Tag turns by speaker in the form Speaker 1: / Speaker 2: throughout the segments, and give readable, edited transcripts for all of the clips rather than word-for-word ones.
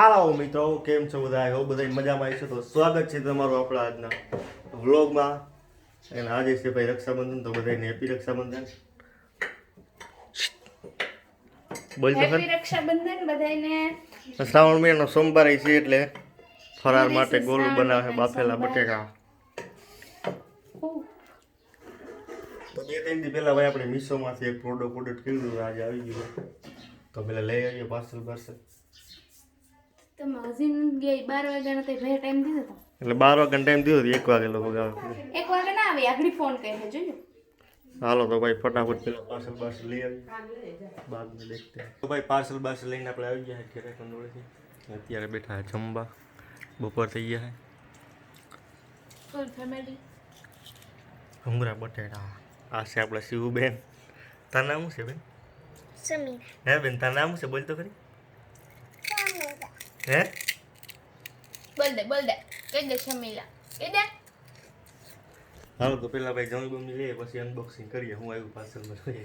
Speaker 1: હાલો મિત્રો, કેમ છો બધા? આઈ હોપ બધા મજામાં હશો. તો સ્વાગત છે તમારું આપણા આજના વ્લોગમાં. અને આજે છે ભાઈ રક્ષાબંધન, તો બધાને હેપી રક્ષાબંધન. બોલ તો
Speaker 2: હેપી રક્ષાબંધન બધાને.
Speaker 1: શ્રાવણ મહિનાનો સોમવાર છે એટલે ફરાર
Speaker 2: This
Speaker 1: માટે
Speaker 2: is
Speaker 1: ગોલું
Speaker 2: શ્રાવણ
Speaker 1: બનાવે છે
Speaker 2: મહિનાનો
Speaker 1: બાફેલા
Speaker 2: સોમવાર.
Speaker 1: બટેકા. તો 2-3 દી પહેલા ભાઈ આપણે મીશોમાંથી એક પ્રોડક્ટ કર્યું, આજે આવી ગયું. તો પેલા લઈ આવીએ પાર્સલ.
Speaker 2: તમે હજી ગયા 12 વાગ્યાનો તે ભાઈ ટાઈમ દીધો તો
Speaker 1: એટલે 12 વાગ્યાનો ટાઈમ થયો, 1 વાગે લગભગ આવે.
Speaker 2: 1 વાગે ના આવી, આગળ ફોન કરે જોજો.
Speaker 1: હાલો તો ભાઈ ફટાફટ પેલા પાર્સલ લઈ આવી, બાદ में देखते हैं. તો ભાઈ પાર્સલ લઈને આપણે આવી ગયા છે ઘરે કંદોળેથી. અત્યારે બેઠા છે જમવા, બપોર થઈ ગયા છે.
Speaker 2: Full family.
Speaker 1: ભૂંગળા બટેટા. આ છે આપણા શિવુબેન. તારું નામ શું છે બેન?
Speaker 3: સમીર.
Speaker 1: હે બેન, તારું નામ શું છે? બોલ તો ખરી. હે
Speaker 2: બોલ દે કહી દે શમીલા કહી દે.
Speaker 1: હાલો તો પેલા ભાઈ જમી બમી લઈએ, પછી અનબોક્સિંગ કરીએ હું આવ્યું પાર્સલમાં જોઈએ.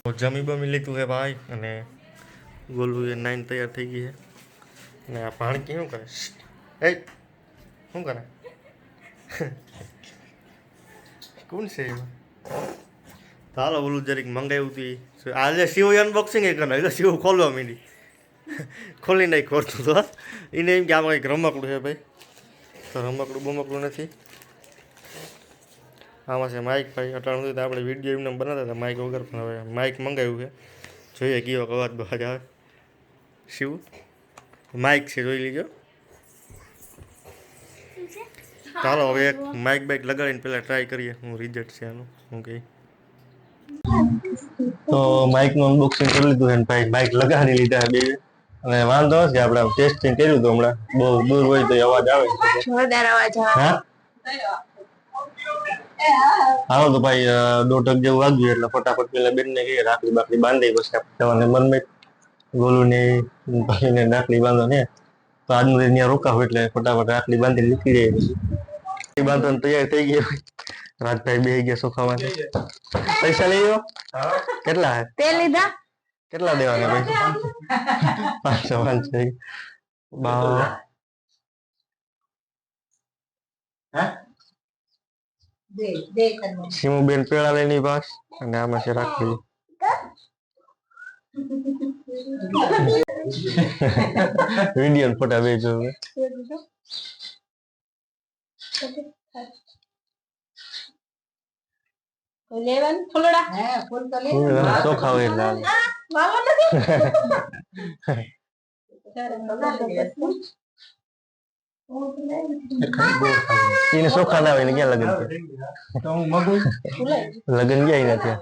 Speaker 1: તો જમી બમી લીધું છે ભાઈ, અને ગોલું એ 9 તૈયાર થઈ ગઈ છે. અને આ ભાણકી શું કરે? એ શું કરે? કોણ છે એમાં? ચાલો ઓલું જરીક મંગાવ્યું હતું આજે શિવ અનબોક્સિંગ એ કરે. શિવ ખોલવા માંડી, ખોલી નાખ ખોરતું તો એને એમ કે આમાં કંઈક રમકડું છે ભાઈ. તો રમકડું બમકડું નથી, આમાં છે માઇક. ભાઈ અટાણું સુધી આપણે વિડીયો એમને બનાવતા હતા માઇક વગર, પણ હવે માઇક મંગાવ્યું છે. જોઈએ કયો અવાજ બહાર આવે. શિવ માઇક છે, જોઈ લીજો. ચાલો હવે એક માઇક બાઇક લગાડીને પહેલાં ટ્રાય કરીએ હું રિઝલ્ટ છે આનું હું કહી. તો માઇકનું અનબોક્સિંગ કરી લીધું છે ભાઈ, માઇક લગાડી લીધા બે. અને વાંધો નથી, આપણે ટેસ્ટિંગ કર્યું હતું હમણાં. બહુ દૂર હોય તો અવાજ આવે.
Speaker 2: જોરદાર અવાજ આવે.
Speaker 1: હા હાલો તો ભાઈ 1:30 જેવું વાગ્યું એટલે ફટાફટ પેલા બેનને કહીએ રાખડી બાકડી બાંધી, પછી આપણે જવાને મનમાં ગોલુની ભાઈને રાખડી બાંધો ને. તો આજનું ત્યાં રોકાવ એટલે ફટાફટ રાખડી બાંધી નીકળી જાય. પછી બાંધવાની તૈયાર થઈ ગઈ. રાજભાઈ બે ગયા સોફામાં. પૈસા લઈ લો. કેટલા હે?
Speaker 2: તે લીધા
Speaker 1: કેટલા દેવાના પૈસા? 500 બા શિમુબેન પેડા લઈને પાસ, અને આમાં છે રાખડી. વિડીયો ફોટા બે જો.
Speaker 2: લેવન ફૂલડા હે ફૂલ તો લે
Speaker 1: ચોખા હોય એટલે
Speaker 2: વાવો નથી.
Speaker 1: એને ચોખા ના હોય ને ક્યાં લગન છે? લગન ક્યાં નથી.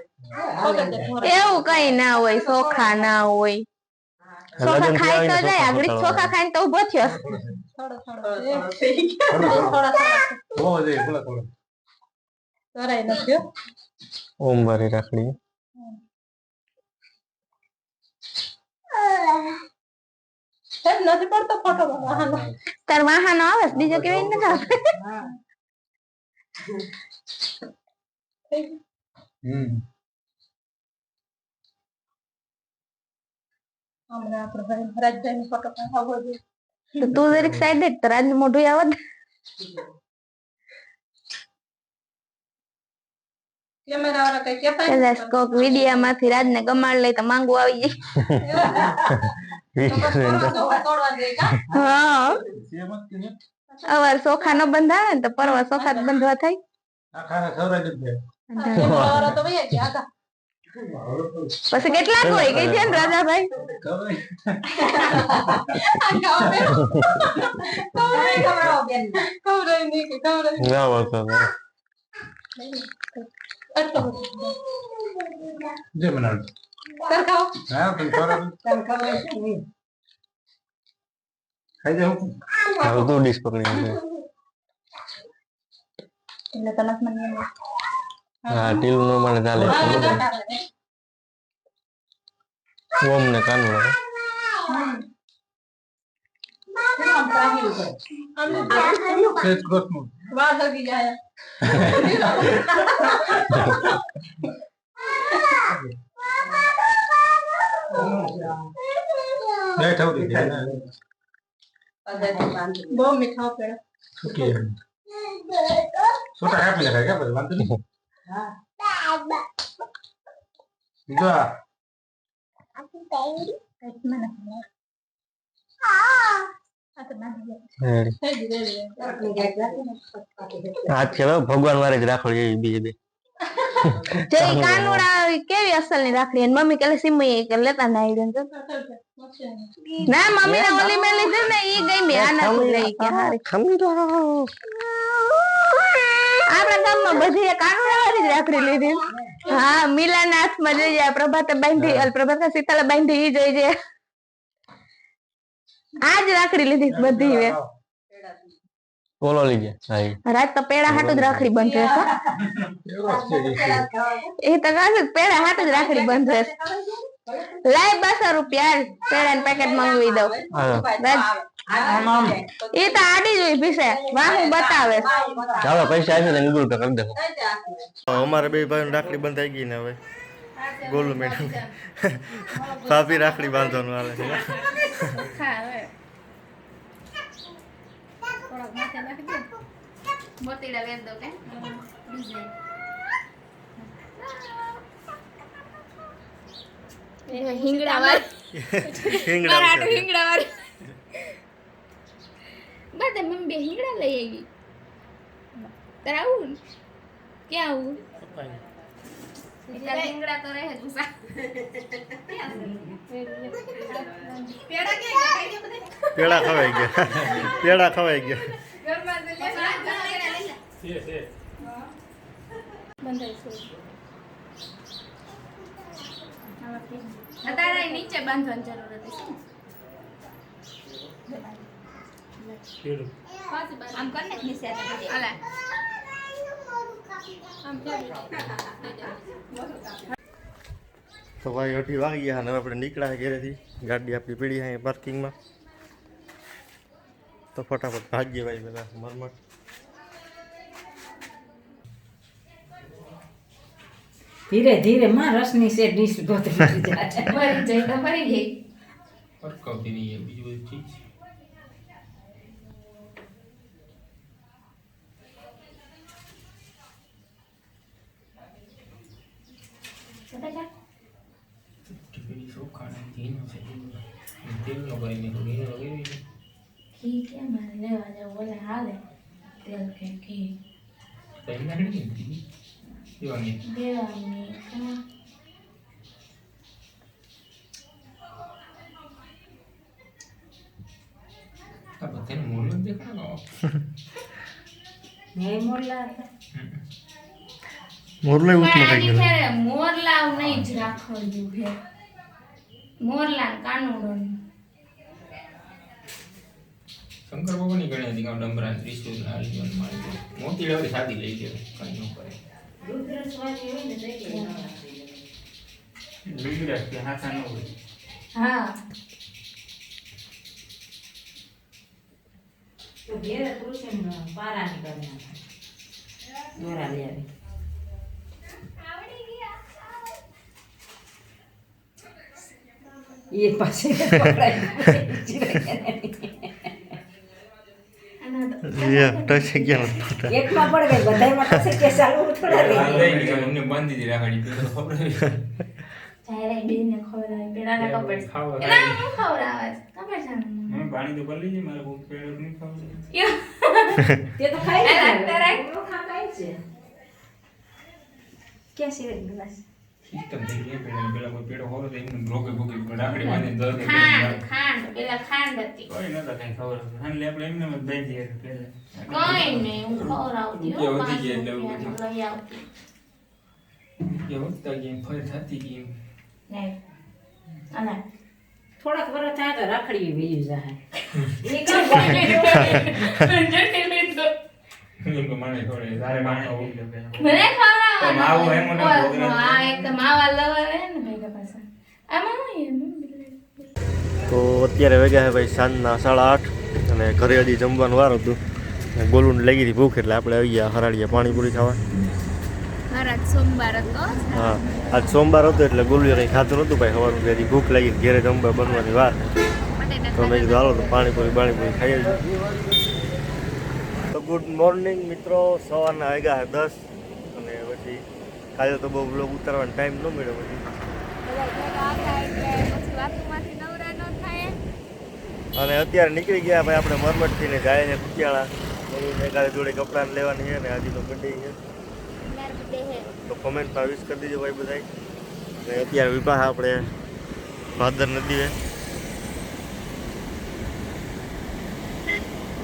Speaker 2: એવું કઈ ના હોય, ચોખા ના હોય. ચોખા ખાઈ તો જાય, આગળ ચોખા ખાઈને તો ઉભો થયો.
Speaker 1: ઓમ વારી રાખડી.
Speaker 2: નથી પડતો ફોટો તાર વાહન આવે બીજો કેવી નથી આવે. તું જરીક સાઈડ દે, રાજ નું મોઢું આવત. કોક વિડીયા માંથી રાજ ને ગમાડ લઈ તો માંગુ આવી જાય. હા અવાર ચોખા ન બંધાવે ને તો પરવા ચોખા બંધવા થાય. પછી કેટલાક હોય કઈ છે ને રાજાભાઈ?
Speaker 1: તું ડીશ પકડી. હા ટીલ નો મને ચાલે. ઓમ ને કાનલો.
Speaker 3: નહીં થવડી દે
Speaker 2: બહુ મીઠા પેડા
Speaker 3: સુકી છોટા કાપી નાખાય કે પછી વાંધો નહીં બીજો આ
Speaker 1: આજ કહેવાય ભગવાન વારે જ રાખડી એવી બીજી બે
Speaker 2: જે કાનુડા કેવી અસલ ની રાખડી અને મમ્મી કાલે સિમઈ કે લેતા ના આવી ના મમ્મી ને ઓલી મેં લીધી ને ઈ ગઈ મે આના લઈ કે હારી આપણા ગામમાં બધી કાનુડા વાળી જ રાખડી લીધી હા મિલાના હાથમાં જોઈ જાય પ્રભાતે બાંધી પ્રભાત સીતાલા બાંધી ઈ જોઈ જાય આજ રાખડી લીધી બધી વે
Speaker 1: બોલો લઈ ગયા
Speaker 2: રાત તો પેડા હાટુ જ રાખડી બંધ રહેશે એ તો કાશે પેડા હાટુ જ રાખડી બંધ રહેશે લાય 200 રૂપિયા પેડા ને પેકેટ મંગવી દઉં એ તો આડી જોઈ પીસે વાહ હું બતાવે
Speaker 1: ચાલો પૈસા આવી ને ગૂગલ પે કરી દેખો અમારે બે ભાઈ રાખડી બંધ થઈ ગઈ ને હવે ગોલુ મેડમ ભાભી રાખડી બાંધવાનું હાલે છે
Speaker 2: મોતીડા વેર દો કે હિંગડા વાળી હિંગડા વાળી બધા મમ્મી બે હિંગડા લઈ આવી તારે આવું ક્યાં આવું હિંગડા તો રહે ગુસા
Speaker 1: પેડા ખવાઈ ગયા
Speaker 2: અત્યારે નીચે બાંધવાની જરૂર હતી આમ કર ને નીચે આલા
Speaker 1: તો ભાઈ 8 વાગી ગયા અને આપણે નીકળ્યા ઘરેથી ગાડી આપણી પડી અહીંયા પાર્કિંગમાં તો ફટાફટ ભાગીએ ભાઈ પેલા મરમટ
Speaker 4: ધીરે ધીરે માં રસની છે ડીશ ગોતરી જાય
Speaker 2: ભરી જાય તો ભરી ગઈ
Speaker 3: પટકાવતી નહીં બીજું બધું ઠીક
Speaker 2: ઘી કેમ લેવા જાવ બોલે હાલે તેલ કે ઘી દેવાની
Speaker 4: નહીં મોરલા
Speaker 1: મોરલે ઉઠમાં થઈ ગયો
Speaker 2: મોરલા નહીં જ રાખવું છે મોરલા કાનુડો
Speaker 3: શંકર ભગવાનની ગણ્યા હતી ડમરા ત્રિશુલ નાળી મારી મોતી વાળી સાદી લઈ ગયો કઈ ન કરે
Speaker 4: રુદ્રસ્વામી હોય ને તો
Speaker 3: રુદ્રસ કે હાથા ન હોય
Speaker 2: હા
Speaker 4: તો ઘેર કૃષ્ણ પારાની કરી દોરા લઈ આવી એ પાસે
Speaker 1: ટચ ગયા
Speaker 4: એકમાં પડે બધાયમાં પાસે કે ચાલુ થોડા રહી
Speaker 3: અમને બાંધી દી રાખડી તો ખબર
Speaker 2: ચાલે બેને ખવડાવે પેલાને ખબર છે એલા હું ખવડાવે ખબર છે
Speaker 3: મને પાણી તો ભરી લેજે મારે બહુ પેડો નહીં ખાવું
Speaker 4: તે તો ખાઈ લે
Speaker 2: તારે
Speaker 4: ખાય છે કે છે ગ્લાસ
Speaker 3: સિસ્ટમ થઈ ગઈ પેલા કોઈ પેડો હોરો તો એમને બ્લોકે ભોગે રાખડી બાંધી દો
Speaker 2: ખાંડ પેલા ખાંડ હતી
Speaker 3: કોઈ નતા કઈ ખબર હાલે આપણે એમને જ દઈ દઈએ પેલા
Speaker 2: કોઈ નહીં હું ખવડાવતી હો
Speaker 3: કેવું થઈ ગયું એટલે
Speaker 2: લઈ આવતી
Speaker 3: કેવું તો ગેમ ફરી થતી ગઈ
Speaker 2: નહીં અને
Speaker 4: થોડાક વર્ષ થાય તો રાખડી વેયું જાય એ
Speaker 3: એમ મને થોડે તારે માણે હોઈ લે
Speaker 2: મને ખવડાવવા
Speaker 3: તો માવો એમ મોટો પ્રોગ્રામ
Speaker 2: હા એક તો માવા લવર હે ને ભાઈ પાછા આમાં નહીં
Speaker 1: તો અત્યારે વાગ્યા છે ભાઈ સાંજના 8:30 અને ઘરે હજી જમવાનું વાર હતું ગોલુને લાગી હતી ભૂખ એટલે આપણે આવી ગયા હરાડીયા પાણીપુરી ખાવા
Speaker 2: મારા સોમવાર હતો
Speaker 1: હા આજ સોમવાર હતો એટલે ગોલુએ કંઈ ખાતું નહોતું ભાઈ સવારનું ત્યાંથી ભૂખ લાગી ઘેરે જમવા બનવાની વાર તો મેં કીધું હાલો તો પાણીપુરી ખાઈ આવી. તો ગુડ મોર્નિંગ મિત્રો, સવારના વાગ્યા 10 અને પછી કાલે તો બહુ બ્લોગ ઉતારવાનો ટાઈમ ન મળ્યો. પછી અને અત્યારે નીકળી ગયા ભાઈ આપણે મરમટથી ને જાય ને કુતિયાળા. કાલે જોડે કપડાં લેવાની છે ને આજે તો બર્થડે છે, તો કોમેન્ટમાં વિશ કરી દીજો ભાઈ બધાય. ને અત્યારે વિવાહ આપણે ભાદર નદીએ.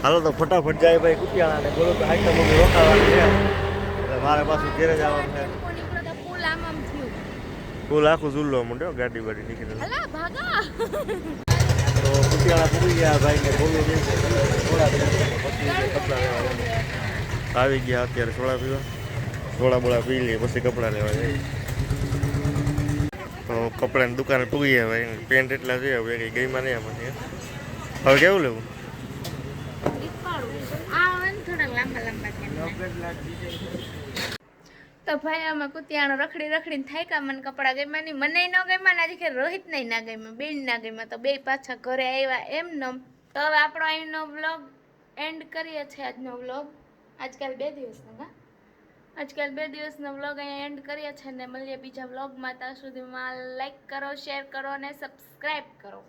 Speaker 1: હાલો તો ફટાફટ જાય ભાઈ કુતિયાળા ને બોલો તો આઈટમ મમ્મી રોકાવાની છે એટલે મારે પાછું ઘેરે જવાનું છે. ફૂલ આખું ઝૂલ્લો મંડ્યો ગાડી વાડી નીકળી. તો કુતિયાળા પૂરી ગયા ભાઈ ને બોલું આવી ગયા. અત્યારે સોડા પીવા, સોડા બોળા પી લઈએ પછી કપડાં લેવા જાય. તો કપડાની દુકાને પૂરી ગયા ભાઈ. પેન્ટ એટલા જોઈએ હવે કંઈ ગઈમાં નહીં આમાંથી. હવે કેવું લેવું?
Speaker 2: તો ભાઈ અમે કુતિયાણો રખડીને થાક્યા. મને કપડાં ગમ્યા નહીં, મને ન ગમ્યા આજે કે રોહિત નહીં ના ગમ્યા, બેન ના ગમ્યા, તો બે પાછા ઘરે આવ્યા એમને. તો હવે આપણો અહીંનો વ્લોગ એન્ડ કરીએ છીએ. આજનો વ્લોગ આજકાલ 2 દિવસનો વ્લોગ અહીંયા એન્ડ કરીએ છીએ ને મળીએ બીજા વ્લોગમાં. ત્યાં સુધીમાં લાઈક કરો, શેર કરો અને સબસ્ક્રાઈબ કરો.